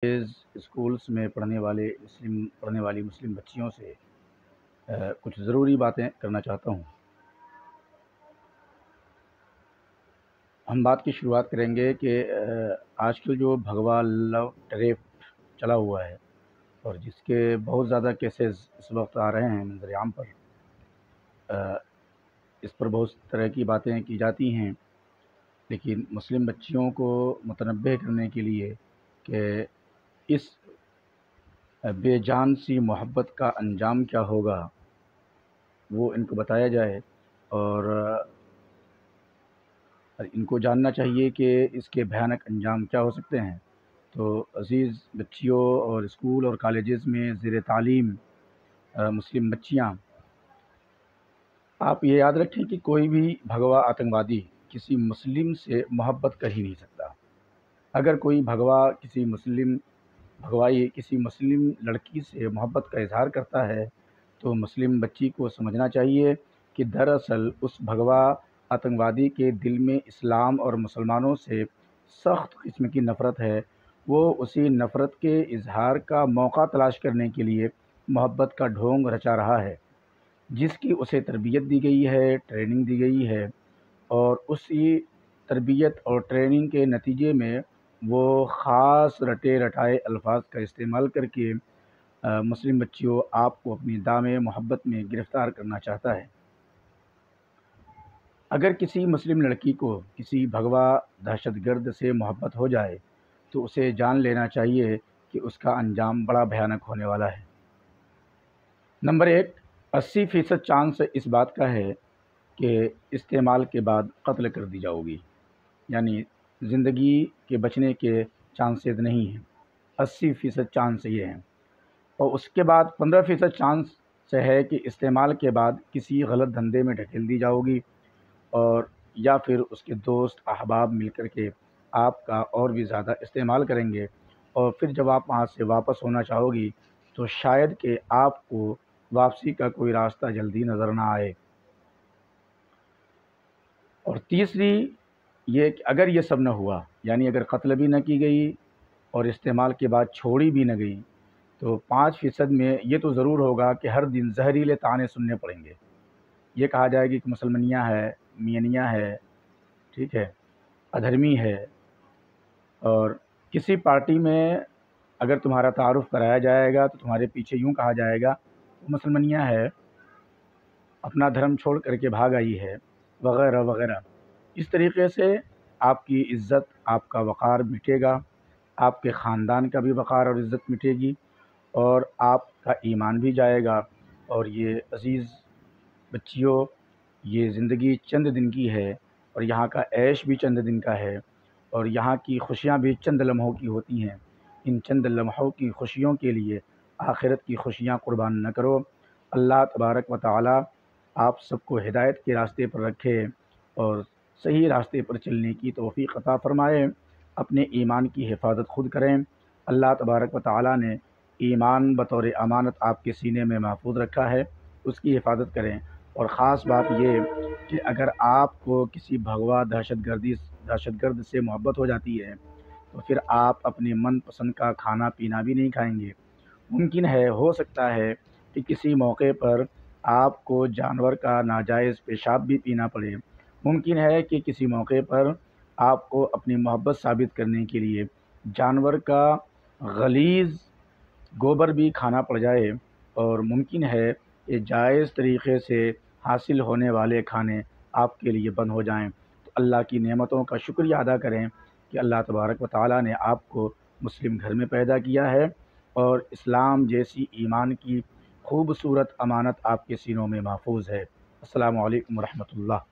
Schools میں پڑھنے والی مسلم بچیوں سے کچھ ضروری باتیں کرنا چاہتا ہوں۔ ہم بات کی شروعات کریں گے کہ آج کل جو بھگوا لو ریپ چلا ہوا ہے اور جس کے بہت زیادہ کیسز اس وقت آ رہے ہیں منظر عام پر، اس پر بہت طرح کی باتیں کی جاتی ہیں، لیکن مسلم بچیوں کو متنبہ کرنے کے لیے کہ اس بے جان سی محبت کا انجام کیا ہوگا وہ ان کو بتایا جائے، اور ان کو جاننا چاہیے کہ اس کے بھیانک انجام کیا ہو سکتے ہیں۔ تو عزیز بچیوں اور اسکول اور کالجز میں زیر تعلیم مسلم بچیاں، آپ یہ یاد رکھیں کہ کوئی بھی بھگوا آتنکوادی کسی مسلم سے محبت کر ہی نہیں سکتا۔ اگر کوئی بھگوائی کسی مسلم لڑکی سے محبت کا اظہار کرتا ہے تو مسلم بچی کو سمجھنا چاہیے کہ دراصل اس بھگوا آتنکوادی کے دل میں اسلام اور مسلمانوں سے سخت قسم کی نفرت ہے۔ وہ اسی نفرت کے اظہار کا موقع تلاش کرنے کے لیے محبت کا ڈھونگ رچا رہا ہے، جس کی اسے تربیت دی گئی ہے، ٹریننگ دی گئی ہے، اور اسی تربیت اور ٹریننگ کے نتیجے میں وہ خاص رٹے رٹائے الفاظ کا استعمال کر کے مسلم بچیوں آپ کو اپنی دام محبت میں گرفتار کرنا چاہتا ہے۔ اگر کسی مسلم لڑکی کو کسی بھگوا دہشت گرد سے محبت ہو جائے تو اسے جان لینا چاہیے کہ اس کا انجام بڑا بھیانک ہونے والا ہے۔ نمبر 1، 80% چانس اس بات کا ہے کہ استعمال کے بعد قتل کر دی جاؤ گی، یعنی زندگی کے بچنے کے چانسز نہیں ہیں، 80% چانس یہ ہیں۔ اور اس کے بعد 15% چانس ہے کہ استعمال کے بعد کسی غلط دھندے میں ڈھکیل دی جاؤ گی، اور یا پھر اس کے دوست احباب مل کر کے آپ کا اور بھی زیادہ استعمال کریں گے، اور پھر جب آپ وہاں سے واپس ہونا چاہو گی تو شاید کہ آپ کو واپسی کا کوئی راستہ جلدی نظر نہ آئے۔ اور تیسری یہ کہ اگر یہ سب نہ ہوا، یعنی اگر قتل بھی نہ کی گئی اور استعمال کے بعد چھوڑی بھی نہ گئی، تو 5% میں یہ تو ضرور ہوگا کہ ہر دن زہریلے طعنے سننے پڑیں گے۔ یہ کہا جائے گی کہ مسلمانیاں ہے، مینیاں ہے، ٹھیک ہے، ادھرمی ہے، اور کسی پارٹی میں اگر تمہارا تعارف کرایا جائے گا تو تمہارے پیچھے یوں کہا جائے گا وہ مسلمانیاں ہے، اپنا دھرم چھوڑ کر کے بھاگ آئی ہے، وغیرہ وغیرہ۔ اس طریقے سے آپ کی عزت، آپ کا وقار مٹے گا، آپ کے خاندان کا بھی وقار اور عزت مٹے گی، اور آپ کا ایمان بھی جائے گا۔ اور یہ عزیز بچیوں، یہ زندگی چند دن کی ہے، اور یہاں کا عیش بھی چند دن کا ہے، اور یہاں کی خوشیاں بھی چند لمحوں کی ہوتی ہیں۔ ان چند لمحوں کی خوشیوں کے لیے آخرت کی خوشیاں قربان نہ کرو۔ اللہ تبارک و تعالی آپ سب کو ہدایت کے راستے پر رکھے اور صحیح راستے پر چلنے کی توفیق عطا فرمائے۔ اپنے ایمان کی حفاظت خود کریں۔ اللہ تبارک و تعالی نے ایمان بطور امانت آپ کے سینے میں محفوظ رکھا ہے، اس کی حفاظت کریں۔ اور خاص بات یہ کہ اگر آپ کو کسی بھگوا دہشت گرد سے محبت ہو جاتی ہے تو پھر آپ اپنے من پسند کا کھانا پینا بھی نہیں کھائیں گے۔ ممکن ہے، ہو سکتا ہے کہ کسی موقع پر آپ کو جانور کا ناجائز پیشاب بھی پینا پڑے۔ ممکن ہے کہ کسی موقع پر آپ کو اپنی محبت ثابت کرنے کے لیے جانور کا غلیظ گوبر بھی کھانا پڑ جائے، اور ممکن ہے کہ جائز طریقے سے حاصل ہونے والے کھانے آپ کے لیے بند ہو جائیں۔ تو اللہ کی نعمتوں کا شکریہ ادا کریں کہ اللہ تبارک و تعالیٰ نے آپ کو مسلم گھر میں پیدا کیا ہے، اور اسلام جیسی ایمان کی خوبصورت امانت آپ کے سینوں میں محفوظ ہے۔ السلام علیکم ورحمۃ اللہ۔